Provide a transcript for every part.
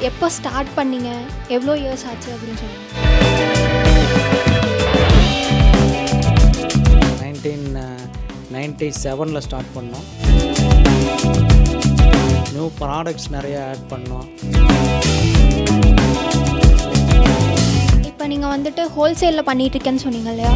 எப்போ ஸ்டார்ட் பண்ணீங்க, எவ்வளோ இயர்ஸ் ஆச்சு அப்படின்னு சொல்லுங்கள். 1997 ஸ்டார்ட் பண்ணோம். நியூ ப்ராடக்ட்ஸ் நிறைய ஆட் பண்ணோம். இப்போ நீங்கள் வந்துட்டு ஹோல்சேலில் பண்ணிகிட்ருக்கேன்னு சொன்னீங்க இல்லையா?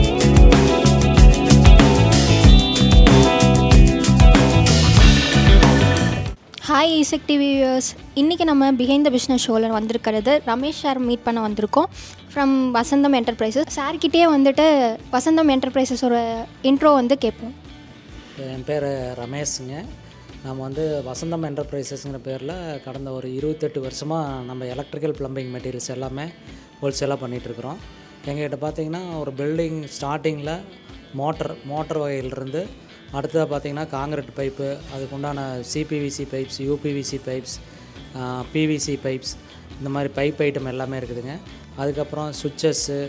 ஹாய் ஈசெக் டிவி வியூவர்ஸ், இன்றைக்கி நம்ம பிஹைண்ட் த பிஸ்னஸ் ஷோவில் வந்திருக்கிறது ரமேஷ் சார் மீட் பண்ண வந்திருக்கோம் ஃப்ரம் வசந்தம் என்டர்பிரைசஸ். சார்கிட்டே வந்துட்டு வசந்தம் என்டர்பிரைசஸோட இன்ட்ரோ வந்து கேட்போம். என் பேர் ரமேஷுங்க. நம்ம வந்து வசந்தம் என்டர்பிரைசஸ்ங்கிற பேரில் கடந்த ஒரு 28 வருஷமாக நம்ம எலக்ட்ரிக்கல் ப்ளம்பிங் மெட்டீரியல்ஸ் எல்லாமே ஹோல்சேலாக பண்ணிகிட்ருக்குறோம். எங்கள்கிட்ட பார்த்திங்கன்னா ஒரு பில்டிங் ஸ்டார்டிங்கில் மோட்டர் வகையிலிருந்து அடுத்ததாக பார்த்திங்கன்னா காங்கிரீட் பைப்பு, அதுக்கு உண்டான CPVC pipes, UPVC pipes, PVC pipes, இந்த மாதிரி பைப் ஐட்டம் எல்லாமே இருக்குதுங்க. அதுக்கப்புறம் சுவிட்சஸ்ஸு,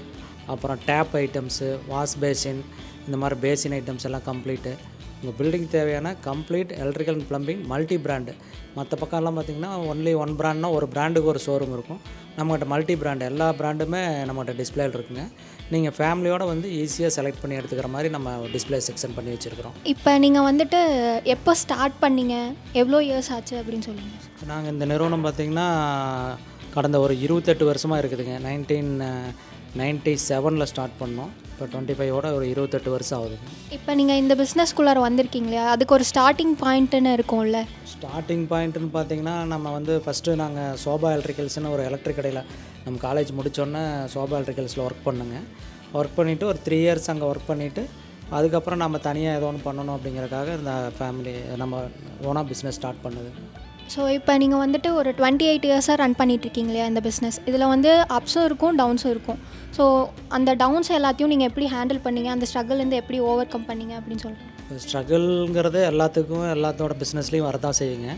அப்புறம் டேப் ஐட்டம்ஸு, வாஷ் பேசின், இந்த மாதிரி பேசின் ஐட்டம்ஸ் எல்லாம் கம்ப்ளீட்டு. உங்கள் பில்டிங் தேவையான complete electrical and plumbing multi brand. மற்ற பக்கம்லாம் பார்த்திங்கன்னா ஒன்லி ஒன் பிராண்ட்னா ஒரு பிராண்டுக்கு ஒரு ஷோரூம் இருக்கும். நம்மகிட்ட மல்டி பிராண்டு எல்லா பிராண்டுமே நம்மகிட்ட டிஸ்பிளேயில் இருக்குங்க. நீங்கள் ஃபேமிலியோடு வந்து ஈஸியாக செலக்ட் பண்ணி எடுத்துக்கிற மாதிரி நம்ம டிஸ்பிளே செக்ஷன் பண்ணி வச்சுருக்கிறோம். இப்போ நீங்கள் வந்துட்டு எப்போ ஸ்டார்ட் பண்ணீங்க, எவ்வளோ இயர்ஸ் ஆச்சு அப்படின்னு சொல்லுங்கள். நாங்கள் இந்த நிறுவனம் பார்த்திங்கன்னா கடந்த ஒரு 28 வருஷமாக இருக்குதுங்க. 1997 ஸ்டார்ட் பண்ணோம். இப்போ 25ஓட ஒரு 28 வருஷம் ஆகுதுங்க. இப்போ நீங்கள் இந்த பிஸ்னஸ்குள்ளார வந்திருக்கீங்களா, அதுக்கு ஒரு ஸ்டார்டிங் பாயிண்ட்டுன்னு இருக்கும்ல? ஸ்டார்டிங் பாயிண்ட்டுன்னு பார்த்திங்கன்னா நம்ம வந்து ஃபஸ்ட்டு நாங்கள் சோபா எலக்ட்ரிக்கல்ஸ்னு ஒரு எலக்ட்ரிக் கடையில் நம்ம காலேஜ் முடித்தோடனே சோபா எலக்ட்ரிக்கல்ஸில் ஒர்க் பண்ணுங்க. ஒர்க் பண்ணிவிட்டு ஒரு 3 இயர்ஸ் அங்கே ஒர்க் பண்ணிவிட்டு அதுக்கப்புறம் நம்ம தனியாக ஏதோ ஒன்று பண்ணணும் அப்படிங்கிறதுக்காக இந்த ஃபேமிலி நம்ம ஓனாக பிஸ்னஸ் ஸ்டார்ட் பண்ணுது. ஸோ இப்போ நீங்கள் வந்துட்டு ஒரு 28 இயர்ஸாக ரன் பண்ணிகிட்ருக்கீங்க இல்லையா இந்த பிஸ்னஸ்? இதில் வந்து அப்ஸும் இருக்கும், டவுன்ஸும் இருக்கும். ஸோ அந்த டவுன்ஸ் எல்லாத்தையும் நீங்கள் எப்படி ஹேண்டில் பண்ணீங்க, அந்த ஸ்ட்ரகிள்லேருந்து எப்படி ஓவர் கம் பண்ணீங்க அப்படின்னு சொல்லுங்கள். ஸ்ட்ரகிள்ங்கிறது எல்லாத்துக்கும் எல்லாத்தோட பிஸ்னஸ்லேயும் வரதான் செய்யுங்க.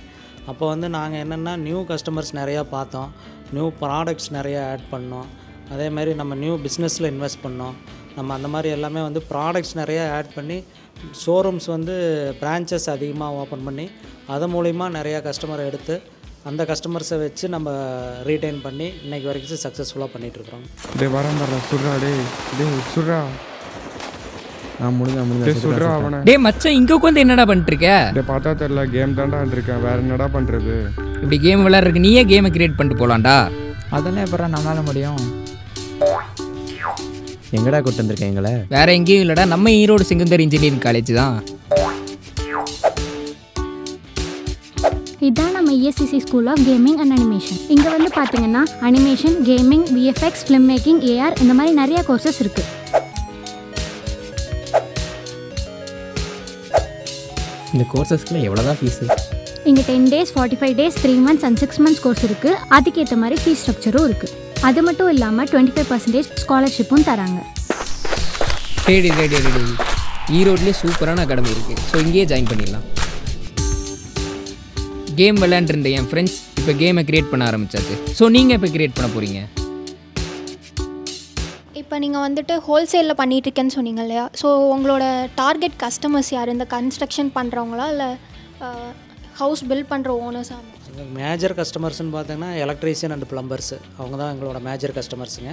அப்போ வந்து நாங்கள் என்னென்னா நியூ கஸ்டமர்ஸ் நிறையா பார்த்தோம், நியூ ப்ராடக்ட்ஸ் நிறையா ஆட் பண்ணோம், அதேமாதிரி நம்ம நியூ பிஸ்னஸில் இன்வெஸ்ட் பண்ணோம். நம்ம அந்த மாதிரி எல்லாமே வந்து ப்ராடக்ட்ஸ் நிறையா ஆட் பண்ணி ஷோரூம்ஸ் வந்து பிரான்ச்சஸ் அதிகமாக ஓப்பன் பண்ணி அது மூலிமா நிறையா கஸ்டமரை எடுத்து அந்த கஸ்டமர்ஸை வச்சு நம்ம ரீட்டைன் பண்ணி இன்றைக்கி வரைக்கும் சக்ஸஸ்ஃபுல்லாக பண்ணிகிட்ருக்குறோம். டே வரேன் சுட்றா டே சுட்றா சுட்றா அவனை. டே மச்சான், இங்கே உட்காந்து என்னடா பண்ணிட்டுருக்க? டே பார்த்தா தெரியல, கேம் தான்டா இருக்கேன், வேற என்னடா பண்ணுறது? இப்படி கேம் விளையாடுறதுக்கு நீயே கேமை கிரியேட் பண்ணிட்டு போகலான்டா. அதெல்லாம் எப்போ நம்மளால முடியும்? எங்கடா கூட்டு வந்திருக்கேன்? எங்களை வேற எங்கேயும் இல்லைடா, நம்ம ஈரோடு செகண்டரி இன்ஜினியரிங் காலேஜ் தான். இதுதான் நம்ம ESCC school of gaming and animation. இங்கே வந்து பார்த்தீங்கன்னா animation, gaming, VFX, film making, AR இந்த மாதிரி நிறைய கோர்சஸ் இருக்குது. இந்த கோர்சஸ்க்குலாம் எவ்வளோதான் ஃபீஸு? இங்கே 10 days, 45 days, 3 months and 6 months course இருக்குது. அதுக்கேற்ற மாதிரி ஃபீஸ் ஸ்ட்ரக்சரும் இருக்குது. அது மட்டும் இல்லாமல் 25% ஸ்காலர்ஷிப்பும் தராங்க. ரெடி ஈரோட்லேயே சூப்பரான அகாடமி இருக்குது. ஸோ இங்கேயே ஜாயின் பண்ணிடலாம். கேம் விளையாண்டுருந்த என் ஃப்ரெண்ட்ஸ் இப்போ கேமை கிரியேட் பண்ண ஆரம்பிச்சாச்சு. ஸோ நீங்கள் இப்போ கிரியேட் பண்ண போகிறீங்க. இப்போ நீங்கள் வந்துட்டு ஹோல்சேலில் பண்ணிகிட்ருக்கேன்னு சொன்னீங்க இல்லையா? ஸோ உங்களோட டார்கெட் கஸ்டமர்ஸ் யார்? இந்த கன்ஸ்ட்ரக்ஷன் பண்ணுறவங்களா இல்லை ஹவுஸ் பில்ட் பண்ணுற ஓனர்ஸா? மேஜர் கஸ்டமர்ஸ்னு பார்த்தீங்கன்னா எலக்ட்ரீஷியன் அண்ட் ப்ளம்பர்ஸு, அவங்க தான் எங்களோட மேஜர் கஸ்டமர்ஸுங்க.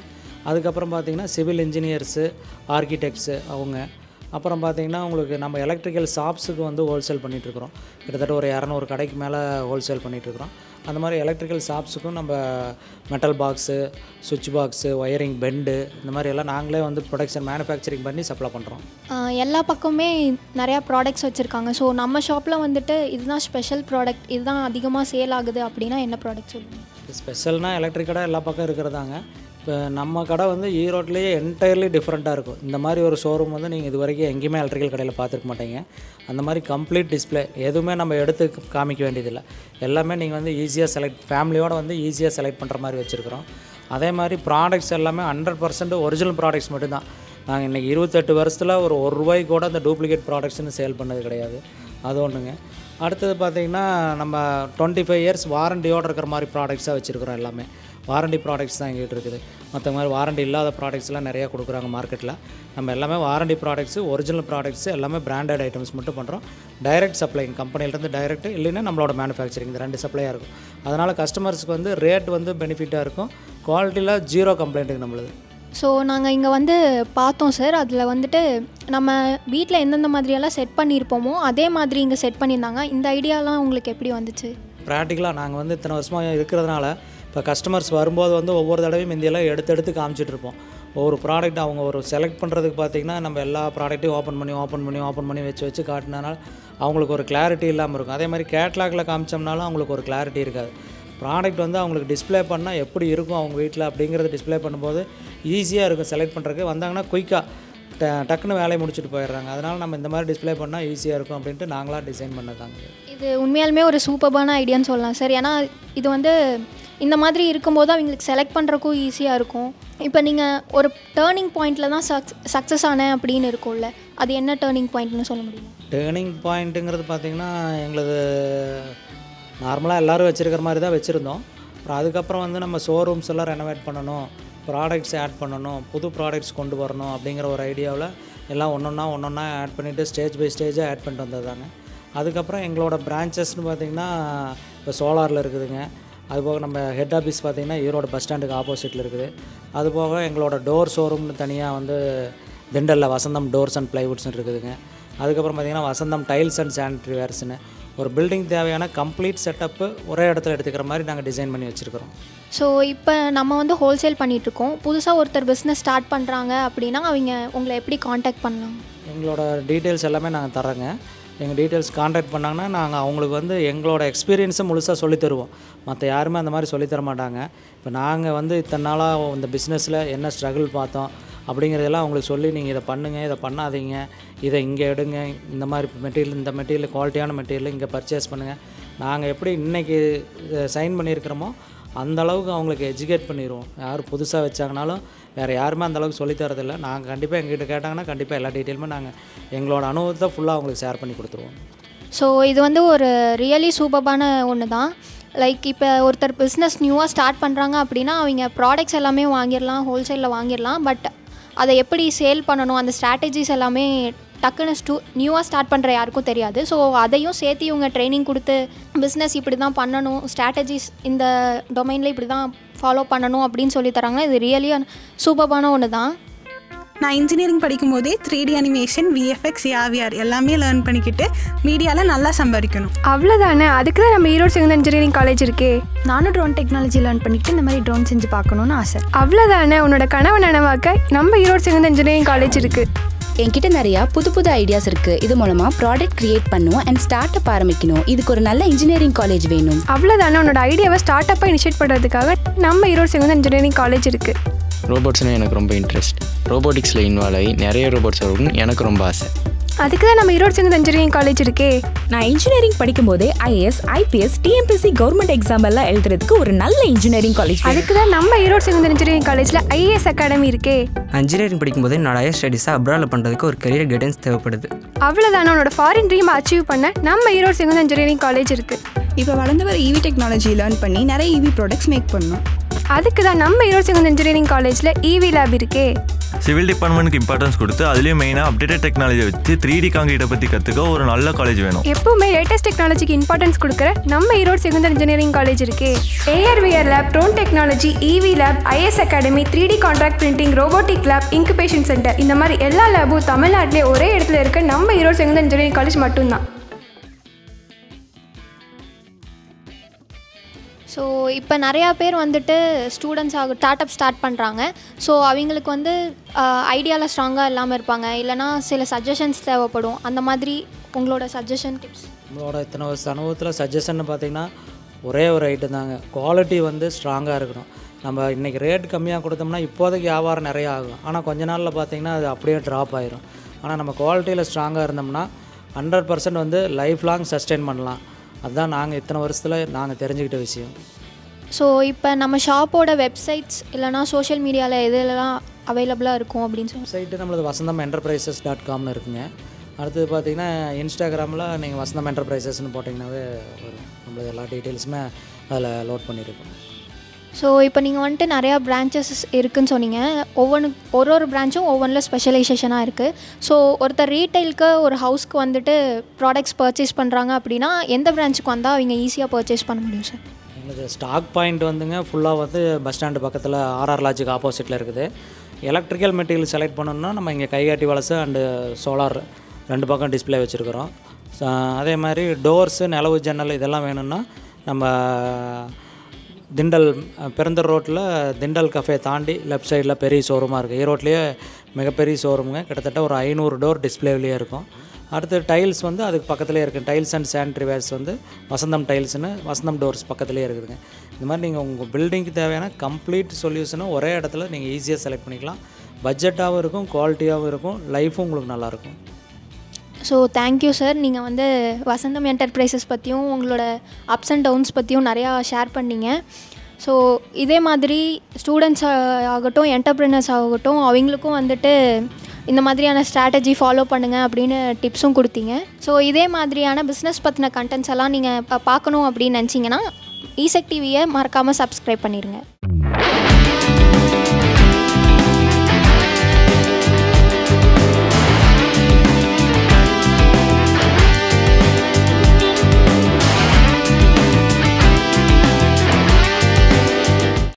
அதுக்கப்புறம் பார்த்திங்கன்னா சிவில் இன்ஜினியர்ஸு, ஆர்கிடெக்ட்ஸு அவங்க. அப்புறம் பார்த்திங்கன்னா உங்களுக்கு நம்ம எலக்ட்ரிக்கல் ஷாப்ஸுக்கு வந்து ஹோல்சேல் பண்ணிகிட்ருக்குறோம். கிட்டத்தட்ட ஒரு 200 கடைக்கு மேலே ஹோல்சேல் பண்ணிகிட்ருக்குறோம். அந்த மாதிரி எலக்ட்ரிக்கல் ஷாப்ஸுக்கும் நம்ம மெட்டல் பாக்ஸு, சுவிட்ச் பாக்ஸு, ஒயரிங், பெண்டு இந்த மாதிரி எல்லாம் நாங்களே வந்து ப்ரொடக்ஷன் மேனுஃபேக்சரிங் பண்ணி சப்ளை பண்ணுறோம். எல்லா பக்கமே நிறையா ப்ராடக்ட்ஸ் வச்சுருக்காங்க. ஸோ நம்ம ஷாப்பில் வந்துட்டு இதுதான் ஸ்பெஷல் ப்ராடக்ட், இதுதான் அதிகமாக சேல் ஆகுது அப்படின்னா என்ன ப்ராடக்ட் சொல்லுங்கள்? ஸ்பெஷல்னால் எலக்ட்ரிக் கடை எல்லா பக்கம் இருக்கிறதாங்க. இப்போ நம்ம கடை வந்து ஈரோட்லேயே என்டையர்லி டிஃப்ரெண்ட்டாக இருக்கும். இந்த மாதிரி ஒரு ஷோரூம் வந்து நீங்கள் இது வரைக்கும் எங்கேயுமே எலக்ட்ரிக்கல் கடையில் பார்த்துருக்க மாட்டீங்க. அந்த மாதிரி கம்ப்ளீட் டிஸ்பிளே எதுவுமே நம்ம எடுத்து காமிக்க வேண்டியதில்லை. எல்லாமே நீங்கள் வந்து ஈஸியாக ஃபேமிலியோடு வந்து ஈஸியாக செலக்ட் பண்ணுற மாதிரி வச்சுருக்கிறோம். அதே மாதிரி ப்ராடக்ட்ஸ் எல்லாமே 100% ஒரிஜினல் ப்ராடக்ட்ஸ் மட்டும்தான். நாங்கள் இன்றைக்கி 28 வருஷத்தில் ஒரு ரூபாய்க்கு கூட அந்த டூப்ளிகேட் ப்ராடக்ட்ஸ்னு சேல் பண்ணது கிடையாது. அது ஒன்றுங்க. அடுத்தது பார்த்திங்கன்னா நம்ம 25 இயர்ஸ் வாரண்டியோடு இருக்கிற மாதிரி ப்ராடக்ட்ஸாக வச்சுருக்கிறோம். எல்லாமே வாரண்டி ப்ராடக்ட்ஸ் தான் எங்கள்கிட்ட இருக்குது. மற்ற மாதிரி வாரண்டி இல்லாத ப்ராடக்ட்ஸ்லாம் நிறையா கொடுக்குறாங்க மார்க்கெட்டில். நம்ம எல்லாமே வாரண்டி ப்ராடக்ட்ஸு, ஒரிஜினல் ப்ராடக்ட்ஸு, எல்லாமே பிராண்டட் ஐட்டம்ஸ் மட்டும் பண்ணுறோம். டைரக்ட் சப்ளைங் கம்பெனிலேருந்து டைரெக்ட், இல்லைன்னா நம்மளோட மேனுஃபேக்சரிங், இந்த 2 சப்ளையாக இருக்கும். அதனால் கஸ்டமர்ஸ்க்கு வந்து ரேட் வந்து பெனிஃபிட்டாக இருக்கும். குவாலிட்டியில் 0 கம்ப்ளைண்ட்டுக்கு நம்மளுது. ஸோ நாங்கள் இங்கே வந்து பார்த்தோம் சார். அதில் வந்துட்டு நம்ம வீட்டில் எந்தெந்த மாதிரியெல்லாம் செட் பண்ணியிருப்போமோ அதே மாதிரி இங்கே செட் பண்ணியிருந்தாங்க. இந்த ஐடியாலாம் உங்களுக்கு எப்படி வந்துச்சு? ப்ராக்டிக்கலாக நாங்கள் வந்து இத்தனை வருஷமாக இருக்கிறதுனால இப்போ கஸ்டமர்ஸ் வரும்போது வந்து ஒவ்வொரு தடவையும் இந்தியெல்லாம் எடுத்து காமிச்சிட்டு இருப்போம். ஒவ்வொரு ப்ராடக்ட் அவங்க ஒரு செலக்ட் பண்ணுறதுக்கு பார்த்திங்கன்னா நம்ம எல்லா ப்ராடக்ட்டையும் ஓப்பன் பண்ணி வச்சு காட்டினால அவங்களுக்கு ஒரு கிளாரிட்டி இல்லாமல் இருக்கும். அதே மாதிரி கேட்லாகில் காமிச்சோம்னாலும் அவங்களுக்கு ஒரு கிளாரிட்டி இருக்காது. ப்ராடக்ட் வந்து அவங்களுக்கு டிஸ்பிளே பண்ணால் எப்படி இருக்கும் அவங்க வீட்டில் அப்படிங்கிறத டிஸ்பிளே பண்ணும்போது ஈஸியாக இருக்கும் செலக்ட் பண்ணுறதுக்கு. வந்தாங்கன்னா குயிக்காக டக்குன்னு வேலையை முடிச்சுட்டு போயிடுறாங்க. அதனால் நம்ம இந்த மாதிரி டிஸ்பிளே பண்ணால் ஈஸியாக இருக்கும் அப்படின்ட்டு நாங்களாக டிசைன் பண்ணதாங்க. இது உண்மையாலுமே ஒரு சூப்பர்பான ஐடியான்னு சொல்லலாம் சார். ஏன்னா இது வந்து இந்த மாதிரி இருக்கும்போது அவங்களுக்கு செலக்ட் பண்ணுறக்கும் ஈஸியாக இருக்கும். இப்போ நீங்கள் ஒரு டேர்னிங் பாயிண்டில் தான் சக்ஸஸ் ஆனேன் அப்படின்னு இருக்கும்ல, அது என்ன டேர்னிங் பாயிண்ட்னு சொல்ல முடியுமா? டேர்னிங் பாயிண்ட்டுங்கிறது பார்த்திங்கன்னா எங்களது நார்மலாக எல்லோரும் வச்சுருக்கிற மாதிரி தான் வச்சுருந்தோம். அப்புறம் அதுக்கப்புறம் வந்து நம்ம ஷோரூம்ஸ் எல்லாம் ரெனோவேட் பண்ணணும், ப்ராடக்ட்ஸ் ஆட் பண்ணணும், புது ப்ராடக்ட்ஸ் கொண்டு வரணும் அப்படிங்கிற ஒரு ஐடியாவில் எல்லாம் ஒன்றொன்னா ஆட் பண்ணிவிட்டு ஸ்டேஜ் பை ஸ்டேஜாக ஆட் பண்ணிட்டு வந்ததாங்க. அதுக்கப்புறம் எங்களோட பிரான்ச்சஸ்னு பார்த்திங்கன்னா இப்போ சோலாரில் இருக்குதுங்க. அதுபோக நம்ம ஹெட் ஆஃபீஸ் பார்த்திங்கன்னா ஈரோடு பஸ் ஸ்டாண்டுக்கு ஆப்போசிட்டில் இருக்குது. அதுபோக எங்களோட டோர் ஷோரூம்னு தனியாக வந்து திண்டலில் வசந்தம் டோர்ஸ் அண்ட் ப்ளைவுட்ஸ்னு இருக்குதுங்க. அதுக்கப்புறம் பார்த்திங்கன்னா வசந்தம் டைல்ஸ் அண்ட் சானிட்ரி வேர்ஸ்னு ஒரு பில்டிங் தேவையான கம்ப்ளீட் செட்டப்பு ஒரே இடத்துல எடுத்துக்கிற மாதிரி நாங்கள் டிசைன் பண்ணி வச்சுருக்கிறோம். ஸோ இப்போ நம்ம வந்து ஹோல்சேல் பண்ணிகிட்ருக்கோம். புதுசாக ஒருத்தர் பிஸ்னஸ் ஸ்டார்ட் பண்ணுறாங்க அப்படின்னா அவங்க உங்களை எப்படி காண்டாக்ட் பண்ணலாம்? எங்களோட டீட்டெயில்ஸ் எல்லாமே நாங்கள் தரோங்க. எங்கள் டீட்டெயில்ஸ் காண்டாக்ட் பண்ணாங்கன்னா நாங்கள் அவங்களுக்கு வந்து எங்களோட எக்ஸ்பீரியன்ஸை முழுசாக சொல்லித் தருவோம். மற்ற யாருமே அந்த மாதிரி சொல்லித்தர மாட்டாங்க. இப்போ நாங்கள் வந்து இத்தனை நாளாக இந்த பிஸ்னஸில் என்ன ஸ்ட்ரகிள் பார்த்தோம் அப்படிங்கிறதெல்லாம் அவங்களுக்கு சொல்லி நீங்கள் இதை பண்ணுங்கள், இதை பண்ணாதீங்க, இதை இங்கே எடுங்க, இந்த மாதிரி மெட்டீரியல், இந்த மெட்டீரியல் குவாலிட்டியான மெட்டீரியல் இங்கே பர்ச்சேஸ் பண்ணுங்கள். நாங்கள் எப்படி இன்றைக்கி சைன் பண்ணியிருக்கிறோமோ அந்தளவுக்கு அவங்களுக்கு எஜுகேட் பண்ணிடுவோம். யார் புதுசாக வச்சாங்கனாலும் வேறு யாருமே அந்தளவுக்கு சொல்லித்தரதில்லை. நாங்கள் கண்டிப்பாக எங்ககிட்ட கேட்டாங்கன்னா கண்டிப்பாக எல்லா டீட்டெயிலுமே நாங்கள் எங்களோட அனுபவத்தை ஃபுல்லாக அவங்களுக்கு ஷேர் பண்ணி கொடுத்துருவோம். ஸோ இது வந்து ஒரு ரியலி சூப்பர்பான ஒன்று தான். லைக் இப்போ ஒருத்தர் பிஸ்னஸ் நியூவாக ஸ்டார்ட் பண்ணுறாங்க அப்படின்னா அவங்க ப்ராடக்ட்ஸ் எல்லாமே வாங்கிடலாம், ஹோல்சேலில் வாங்கிடலாம். பட் அதை எப்படி சேல் பண்ணணும், அந்த ஸ்ட்ராட்டஜிஸ் எல்லாமே டக்குன்னு நியூவாக ஸ்டார்ட் பண்ணுற யாருக்கும் தெரியாது. ஸோ அதையும் சேர்த்து இவங்க ட்ரைனிங் கொடுத்து பிஸ்னஸ் இப்படி தான் பண்ணணும், ஸ்ட்ராட்டஜிஸ் இந்த டொமைனில் இப்படி தான் ஃபாலோ பண்ணணும் அப்படின்னு சொல்லி தராங்க. இது ரியலி சூப்பர்பான ஒன்று தான். நான் இன்ஜினியரிங் படிக்கும்போதே 3D அனிமேஷன், VFX, AR எல்லாமே லேர்ன் பண்ணிக்கிட்டு மீடியாவில் நல்லா சம்பாதிக்கணும். அவ்வளோதானே, அதுக்கு தான் நம்ம ஈரோடு செகண்ட் இன்ஜினியரிங் காலேஜ் இருக்கே. நானும் ட்ரோன் டெக்னாலஜி லேர்ன் பண்ணிட்டு இந்த மாதிரி ட்ரோன் செஞ்சு பார்க்கணுன்னு ஆசை. அவ்வளோதானே, உன்னோட கனவை நனவாக்க நம்ம ஈரோடு செகண்ட் இன்ஜினியரிங் காலேஜ் இருக்குது. என்கிட்ட நிறையா புது ஐடியாஸ் இருக்குது. இது மூலமாக ப்ராடக்ட் கிரியேட் பண்ணும் அண்ட் ஸ்டார்ட் அப் ஆரம்பிக்கணும். இதுக்கு ஒரு நல்ல இன்ஜினியரிங் காலேஜ் வேணும். அவ்வளோதானே, உன்னோட ஐடியாவை ஸ்டார்ட் அப்பாக இனிஷியேட் பண்ணுறதுக்காக நம்ம ஈரோடு செகண்ட் இன்ஜினியரிங் காலேஜ் இருக்குது. ரோபோட்ஸ்னால் எனக்கு ரொம்ப இன்ட்ரெஸ்ட். ரோபோட்டிக்ஸில் இன்வால்வ் ஆகி நிறைய ரோபோட்ஸ் வரும்னு எனக்கு ரொம்ப ஆசை. அதுக்கு தான் நம்ம ஈரோடு செகண்ட் இன்ஜினியரிங் காலேஜ் இருக்கே. நான் இன்ஜினியரிங் படிக்கும்போதே IAS, IPS, TNPSC government exam எல்லாம் எழுதுறதுக்கு ஒரு நல்ல இன்ஜினியரிங் காலேஜ். அதுக்கு தான் நம்ம ஈரோடு செகண்ட் இன்ஜினியரிங் காலேஜில் IAS அகாடமி இருக்கே. இன்ஜினியரிங் படிக்கும்போது என்னோட ஹையர் ஸ்டடீஸை அப்ராடில் பண்ணுறதுக்கு ஒரு கரியர் கைடன்ஸ் தேவைப்படுது. அவ்வளோதானே, உன்னோட ஃபாரின் ட்ரீம் அச்சீவ் பண்ண நம்ம ஈரோடு செகண்ட் இன்ஜினியரிங் காலேஜ் இருக்குது. இப்போ வளர்ந்து வர EV டெக்னாலஜி லேர்ன் பண்ணி நிறைய EV ப்ராடக்ட்ஸ் மேக் பண்ணணும். அதுக்கு தான் நம்ம ஈரோடு செகண்ட் இன்ஜினியரிங் காலேஜில் EV லேப் இருக்கே. சிவில் டிபார்ட்மெண்ட்டுக்கு இம்பார்ட்டன்ஸ் கொடுத்து அதுலேயும் மெயினாக அப்டேட்டட் டெக்னாலஜி வச்சு 3D காங்கிரீட்டை பற்றி கற்றுக்க ஒரு நல்ல காலேஜ் வேணும். எப்பவுமே லேட்டஸ்ட் டெக்னாலஜிக்கு இம்பார்ட்டன்ஸ் கொடுக்குற நம்ம ஈரோடு செகண்ட் இன்ஜினியரிங் காலேஜ் இருக்கே. AR/VR lab, drone technology, EV lab, IS academy, 3D contract printing, robotic lab, incubation centre, இந்த மாதிரி எல்லா லேபும் தமிழ்நாட்டிலே ஒரே இடத்துல இருக்க நம்ம ஈரோடு செகண்ட் இன்ஜினியரிங் காலேஜ் மட்டும்தான். ஸோ இப்போ நிறையா பேர் வந்துட்டு ஸ்டூடெண்ட்ஸ் ஸ்டார்ட் அப் ஸ்டார்ட் பண்ணுறாங்க. ஸோ அவங்களுக்கு வந்து ஐடியாவில் ஸ்ட்ராங்காக இல்லாமல் இருப்பாங்க, இல்லைனா சில சஜஷன்ஸ் தேவைப்படும். அந்த மாதிரி உங்களோட சஜஷன் டிப்ஸ்? நம்மளோட இத்தனை வருஷ அனுபவத்தில் சஜஷன் பார்த்திங்கன்னா ஒரே ஒரு ஐட்டம் தாங்க, குவாலிட்டி வந்து ஸ்ட்ராங்காக இருக்கணும். நம்ம இன்றைக்கி ரேட் கம்மியாக கொடுத்தோம்னா இப்போதைக்கு வியாபாரம் நிறையா ஆகும், ஆனால் கொஞ்ச நாளில் பார்த்திங்கன்னா அது அப்படியே ட்ராப் ஆயிரும். ஆனால் நம்ம குவாலிட்டியில் ஸ்ட்ராங்காக இருந்தோம்னா 100% வந்து லைஃப் லாங் சஸ்டெயின் பண்ணலாம். அதுதான் நாங்கள் இத்தனை வருஷத்தில் நாங்கள் தெரிஞ்சுக்கிட்ட விஷயம். ஸோ இப்போ நம்ம ஷாப்போட வெப்சைட்ஸ் இல்லைனா சோஷியல் மீடியாவில் எதுலலாம் அவைலபிளாக இருக்கும் அப்படின்னு சொல்லி? வெப்சைட்டு நம்மளது vasanthamenterprises.com இருக்குங்க. அடுத்தது பார்த்திங்கன்னா இன்ஸ்டாகிராமில் நீங்கள் வசந்தம் என்டர்பிரைசஸ்ன்னு போட்டிங்கன்னாவே வரும். நம்மளது எல்லா டீட்டெயில்ஸுமே அதில் லோட் பண்ணியிருக்கோம். ஸோ இப்போ நீங்கள் வந்துட்டு நிறையா பிரான்ச்சஸ் இருக்குதுன்னு சொன்னீங்க. ஒரு பிரான்ச்சும் ஒவ்வொன்றில் ஸ்பெஷலைசேஷனாக இருக்குது. ஸோ ஒருத்தர் ரீட்டைலுக்கு ஒரு ஹவுஸ்க்கு வந்துட்டு ப்ராடக்ட்ஸ் பர்ச்சேஸ் பண்ணுறாங்க அப்படின்னா எந்த பிரான்ச்சுக்கு வந்தால் அவங்க ஈஸியாக பர்ச்சேஸ் பண்ண முடியும் சார்? எங்களுக்கு ஸ்டாக் பாயிண்ட் வந்துங்க ஃபுல்லாக வந்து பஸ் ஸ்டாண்டு பக்கத்தில் ஆர்ஆர் லாட்ஜுக்கு ஆப்போசிட்டில் இருக்குது. எலக்ட்ரிக்கல் மெட்டீரியல் செலக்ட் பண்ணணுன்னா நம்ம இங்கே கைகாட்டி வலசு அண்டு சோலார் 2 பக்கம் டிஸ்பிளே வச்சுருக்குறோம். அதே மாதிரி டோர்ஸு, நிலவு, ஜன்னல் இதெல்லாம் வேணும்னா நம்ம திண்டல் பெருந்தர் ரோட்டில் திண்டல் கஃபே தாண்டி லெஃப்ட் சைடில் பெரிய ஷோரூமாக இருக்குது. ஈரோட்லேயே மிகப்பெரிய ஷோரூமுங்க. கிட்டத்தட்ட ஒரு 500 டோர் டிஸ்பிளேவிலேயே இருக்கும். அடுத்து டைல்ஸ் வந்து அதுக்கு பக்கத்துலேயே இருக்குது. டைல்ஸ் அண்ட் சானிட்ரி வேர்ஸ் வந்து வசந்தம் டைல்ஸ்னு வசந்தம் டோர்ஸ் பக்கத்துலேயே இருக்குதுங்க. இந்த மாதிரி நீங்கள் உங்கள் பில்டிங்க்கு தேவையான கம்ப்ளீட் சொல்யூஷனை ஒரே இடத்துல நீங்கள் ஈஸியாக செலக்ட் பண்ணிக்கலாம். பட்ஜெட்டாகவும் இருக்கும், குவாலிட்டியாகவும் இருக்கும், லைஃபும் உங்களுக்கு நல்லாயிருக்கும். So thank you sir. நீங்கள் வந்து வசந்தம் என்டர்பிரைசஸ் பற்றியும் உங்களோட அப்ஸ் அண்ட் டவுன்ஸ் பற்றியும் நிறையா ஷேர் பண்ணிங்க. ஸோ இதே மாதிரி ஸ்டூடெண்ட்ஸ் ஆகட்டும், என்டர்பிரினர்ஸ் ஆகட்டும், அவங்களுக்கும் வந்துட்டு இந்த மாதிரியான ஸ்ட்ராட்டஜி ஃபாலோ பண்ணுங்கள் அப்படின்னு டிப்ஸும் கொடுத்தீங்க. ஸோ இதே மாதிரியான பிஸ்னஸ் பற்றின கண்டென்ட்ஸ் எல்லாம் நீங்கள் பார்க்கணும் அப்படின்னு நினச்சிங்கன்னா ஈசெக் டிவியை மறக்காமல் சப்ஸ்கிரைப் பண்ணிடுங்க.